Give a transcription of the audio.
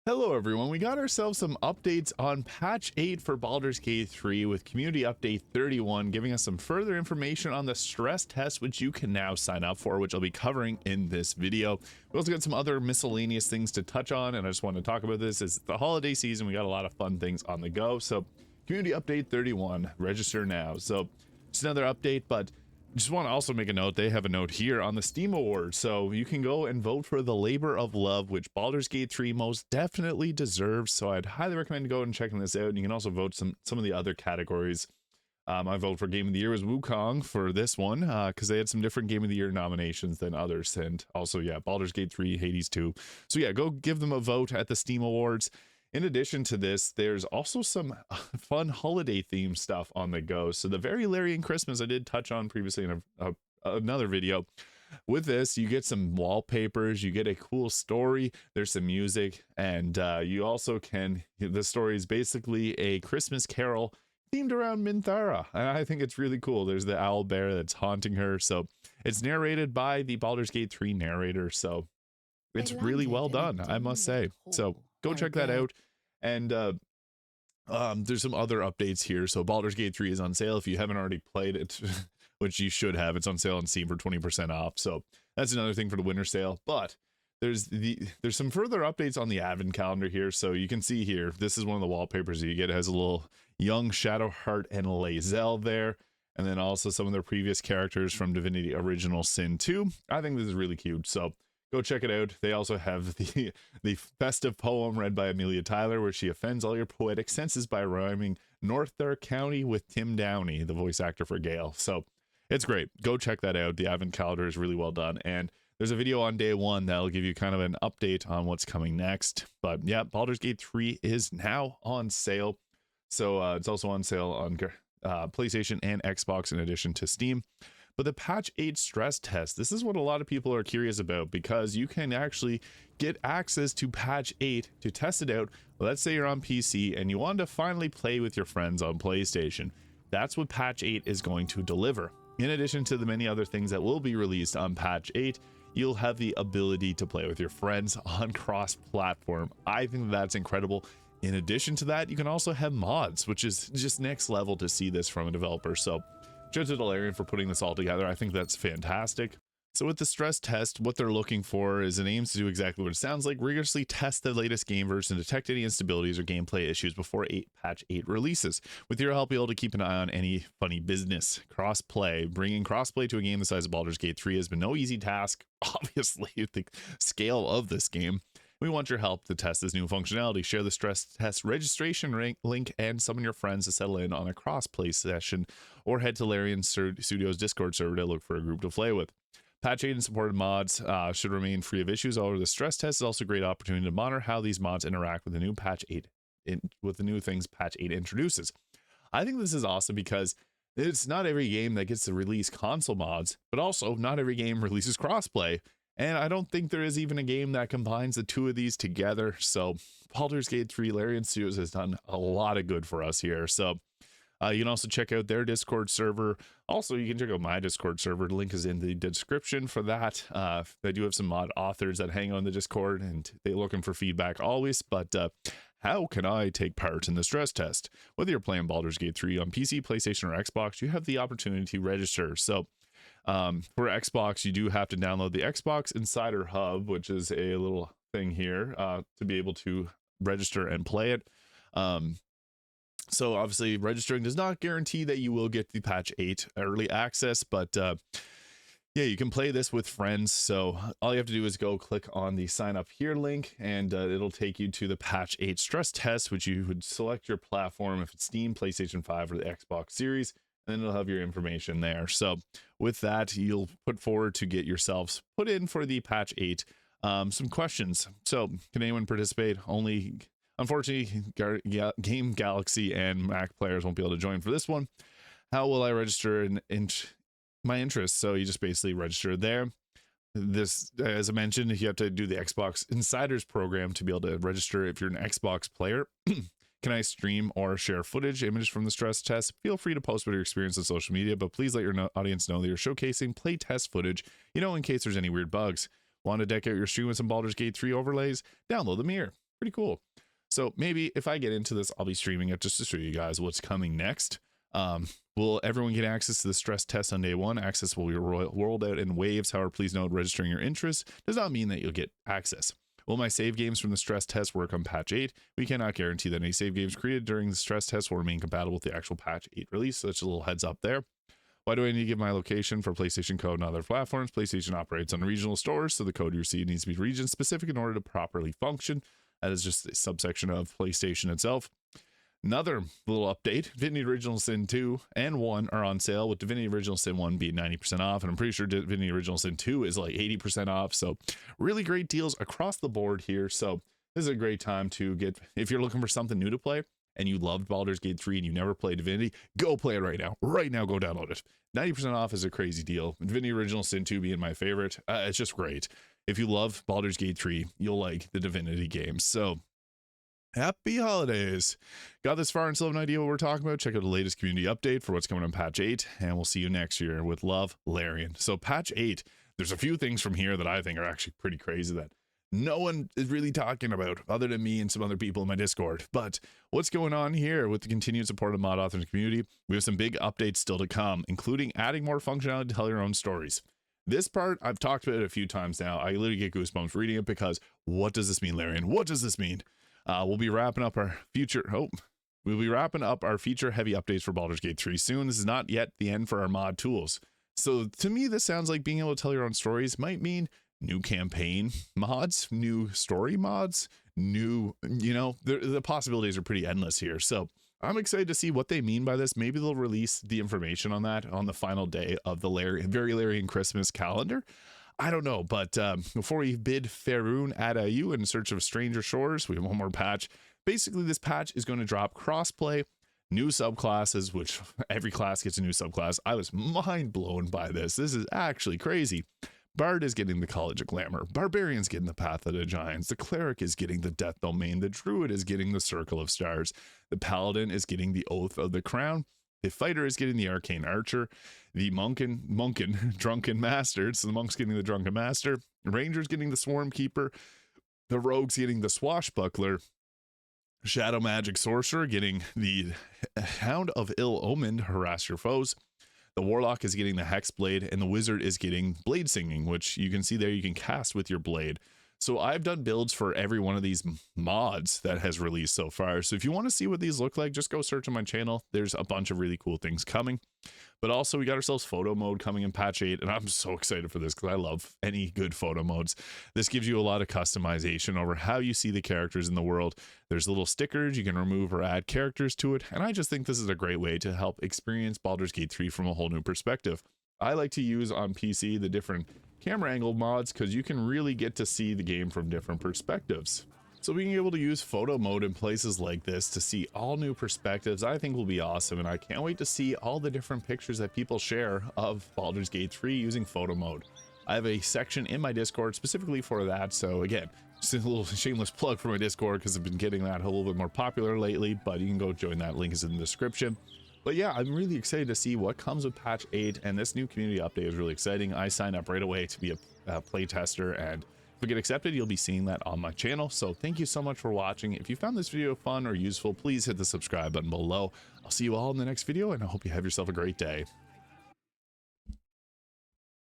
Hello everyone, we got ourselves some updates on patch 8 for Baldur's Gate 3 with community update 31 giving us some further information on the stress test which you can now sign up for, which I'll be covering in this video. We also got some other miscellaneous things to touch on, and I just want to talk about this. It's the holiday season, we got a lot of fun things on the go. So community update 31, register now. So it's another update, but just want to also make a note, they have a note here on the Steam Awards, so you can go and vote for the labor of love, which Baldur's Gate 3 most definitely deserves. So I'd highly recommend going and checking this out. And you can also vote some of the other categories. My vote for Game of the Year was Wukong for this one, because they had some different Game of the Year nominations than others. And also, yeah, Baldur's Gate 3, Hades 2. So yeah, go give them a vote at the Steam Awards. In addition to this, there's also some fun holiday themed stuff on the go. So the very Larian Christmas I did touch on previously in another video. With this, you get some wallpapers, you get a cool story, there's some music, and you also can, the story is basically a Christmas carol themed around Minthara. And I think it's really cool. There's the owl bear that's haunting her. So it's narrated by the Baldur's Gate 3 narrator. So it's really well done, I must say. So go check that out. And there's some other updates here. So Baldur's Gate 3 is on sale if you haven't already played it, which you should have. It's on sale on Steam for 20% off. So that's another thing for the winter sale. But there's some further updates on the advent calendar here. So you can see here, this is one of the wallpapers that you get. It has a little young Shadowheart and Lae'zel there. And then also some of their previous characters from Divinity Original Sin 2. I think this is really cute. So go check it out. They also have the festive poem read by Amelia Tyler, where she offends all your poetic senses by rhyming Northdar County with Tim Downey, the voice actor for Gale. So it's great. Go check that out. The advent calendar is really well done. And there's a video on day one that'll give you kind of an update on what's coming next. But yeah, Baldur's Gate 3 is now on sale. So it's also on sale on PlayStation and Xbox in addition to Steam. But the patch 8 stress test, this is what a lot of people are curious about, because you can actually get access to patch 8 to test it out. Let's say you're on PC and you want to finally play with your friends on PlayStation. That's what patch 8 is going to deliver. In addition to the many other things that will be released on patch 8, you'll have the ability to play with your friends on cross-platform. I think that's incredible. In addition to that, you can also have mods, which is just next level to see this from a developer. So shout out to Larian for putting this all together. I think that's fantastic. So with the stress test, what they're looking for is it aims to do exactly what it sounds like: rigorously test the latest game version and detect any instabilities or gameplay issues before patch 8 releases. With your help, you'll be able to keep an eye on any funny business. Crossplay. Bringing crossplay to a game the size of Baldur's Gate 3 has been no easy task, obviously, with the scale of this game. We want your help to test this new functionality. Share the stress test registration link and summon your friends to settle in on a cross-play session, or head to Larian Studios Discord server to look for a group to play with. Patch 8 and supported mods should remain free of issues. However, the stress test is also a great opportunity to monitor how these mods interact with the new patch 8, with the new things patch 8 introduces. I think this is awesome because it's not every game that gets to release console mods, but also not every game releases crossplay. And I don't think there is even a game that combines the two of these together. So Baldur's Gate 3 Larian Studios has done a lot of good for us here. So you can also check out their Discord server. Also, you can check out my Discord server. The link is in the description for that. They do have some mod authors that hang on the Discord, and they're looking for feedback always. But how can I take part in the stress test? Whether you're playing Baldur's Gate 3 on PC, PlayStation, or Xbox, you have the opportunity to register. So for Xbox, you do have to download the Xbox Insider Hub, which is a little thing here to be able to register and play it. So obviously registering does not guarantee that you will get the patch 8 early access, but yeah, you can play this with friends. So all you have to do is go click on the sign up here link, and it'll take you to the patch 8 stress test, which you would select your platform, if it's Steam, PlayStation 5, or the Xbox Series, and then it'll have your information there. So with that, you'll put forward to get yourselves put in for the patch 8. Some questions. So can anyone participate? Only, unfortunately, Game Galaxy and Mac players won't be able to join for this one. How will I register in my interest? So you just basically register there. This, as I mentioned, you have to do the Xbox Insiders program to be able to register if you're an Xbox player. Can I stream or share footage, images from the stress test? Feel free to post about your experience on social media, but please let your audience know that you're showcasing play test footage, in case there's any weird bugs. Want to deck out your stream with some Baldur's Gate 3 overlays? Download them here. pretty cool. So maybe if I get into this, I'll be streaming it just to show you guys what's coming next. Will everyone get access to the stress test on day one? Access will be rolled out in waves. However, please note registering your interest does not mean that you'll get access. Will my save games from the stress test work on patch 8? We cannot guarantee that any save games created during the stress test will remain compatible with the actual patch 8 release. So that's a little heads up there. Why do I need to give my location for PlayStation code and other platforms? PlayStation operates on regional stores, so the code you receive needs to be region specific in order to properly function. That is just a subsection of PlayStation itself. Another little update, Divinity Original Sin 2 and 1 are on sale, with Divinity Original Sin 1 being 90% off, and I'm pretty sure Divinity Original Sin 2 is like 80% off, so really great deals across the board here. So this is a great time to get, if you're looking for something new to play, and you loved Baldur's Gate 3 and you never played Divinity, go play it right now. Right now, go download it. 90% off is a crazy deal. Divinity Original Sin 2 being my favorite, it's just great. If you love Baldur's Gate 3, you'll like the Divinity games. So happy holidays. Got this far and still have an idea what we're talking about? Check out the latest community update for what's coming on patch 8, and we'll see you next year. With love, Larian. So patch 8, there's a few things from here that I think are actually pretty crazy that no one is really talking about other than me and some other people in my Discord. But what's going on here with the continued support of mod authors community? We have some big updates still to come, including adding more functionality to tell your own stories. This part, I've talked about it a few times now. I literally get goosebumps reading it because what does this mean, Larian? What does this mean? We'll be wrapping up our feature heavy updates for Baldur's Gate 3 soon. This is not yet the end for our mod tools. So to me, this sounds like being able to tell your own stories might mean new campaign mods, new story mods, new, the possibilities are pretty endless here. So I'm excited to see what they mean by this. Maybe they'll release the information on that on the final day of the very Larian Christmas calendar. I don't know, but before we bid Faerun adieu in search of stranger shores, we have one more patch. Basically, this patch is going to drop crossplay, new subclasses, which every class gets a new subclass. I was mind blown by this. This is actually crazy. Bard is getting the College of Glamour. Barbarian's getting the Path of the Giants. The Cleric is getting the Death Domain. The Druid is getting the Circle of Stars. The Paladin is getting the Oath of the Crown. The Fighter is getting the Arcane Archer. The Monkin, Drunken Master. So the Monk's getting the Drunken Master. The Ranger's getting the Swarm Keeper. The Rogue's getting the Swashbuckler. Shadow Magic Sorcerer getting the Hound of Ill Omen, harass your foes. The Warlock is getting the Hexblade, and the Wizard is getting Blade Singing, which you can see there you can cast with your blade. So I've done builds for every one of these mods that has released so far. So if you want to see what these look like, just go search on my channel. There's a bunch of really cool things coming. But also we got ourselves photo mode coming in patch 8, and I'm so excited for this because I love any good photo modes. This gives you a lot of customization over how you see the characters in the world. There's little stickers you can remove or add characters to it, and I just think this is a great way to help experience Baldur's Gate 3 from a whole new perspective. I like to use on PC the different camera angle mods because you can really get to see the game from different perspectives. So being able to use photo mode in places like this to see all new perspectives, I think will be awesome, and I can't wait to see all the different pictures that people share of Baldur's Gate 3 using photo mode. I have a section in my Discord specifically for that, so again, just a little shameless plug for my Discord because I've been getting that a little bit more popular lately, but you can go join that, link is in the description. But yeah, I'm really excited to see what comes with patch 8, and this new community update is really exciting. I signed up right away to be a play tester, and if we get accepted, you'll be seeing that on my channel. So thank you so much for watching. If you found this video fun or useful, please hit the subscribe button below. I'll see you all in the next video, and I hope you have yourself a great day.